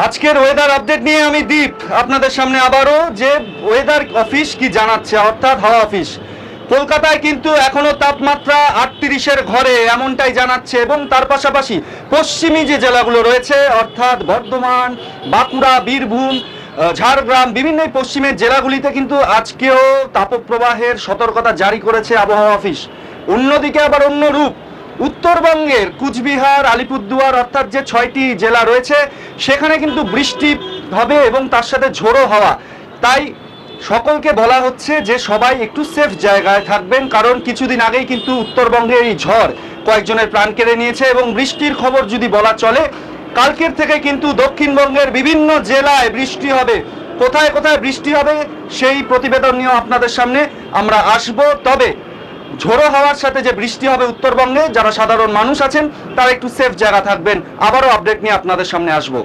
আজকের weather update নিয়ে আমি দীপ আপনাদের সামনে আবারও যে ওয়েদার অফিস কি জানাচ্ছে, অর্থাৎ হাওয়া অফিস। কলকাতায় কিন্তু এখনো তাপমাত্রা 38-এর ঘরে এমনটাই জানাচ্ছে, এবং তার পাশাপাশি পশ্চিমী যে জেলাগুলো রয়েছে অর্থাৎ বর্ধমান, বাঁকুড়া, বীরভূম, ঝাড়গ্রাম, বিভিন্ন পশ্চিমের জেলাগুলিতে কিন্তু আজকেও তাপপ্রবাহের সতর্কতা জারি করেছে আবহাওয়া অফিস। অন্যদিকে আবার অন্য রূপ উত্তরবঙ্গের কুচবিহার, আলিপুরদুয়ার অর্থাৎ যে 6টি জেলা রয়েছে সেখানে কিন্তু বৃষ্টি হবে এবং তার সাথে ঝোড়ো হাওয়া। তাই সকলকে বলা হচ্ছে যে সবাই একটু সেফ জায়গায় থাকবেন, কারণ কিছুদিন আগেই কিন্তু উত্তরবঙ্গের এই ঝড় কয়েকজনের প্রাণ কেড়ে নিয়েছে। এবং বৃষ্টির খবর যদি বলা চলে, কালকের থেকে কিন্তু দক্ষিণবঙ্গের বিভিন্ন জেলায় বৃষ্টি হবে। কোথায় কোথায় বৃষ্টি হবে সেই প্রতিবেদন নিয়েও আপনাদের সামনে আমরা আসব। তবে ঝোড়ো হাওয়ার সাথে যে বৃষ্টি হবে উত্তরবঙ্গে, যারা সাধারণ মানুষ আছেন তারা একটু সেফ জায়গা থাকবেন। আবারও আপডেট নিয়ে আপনাদের সামনে আসবো।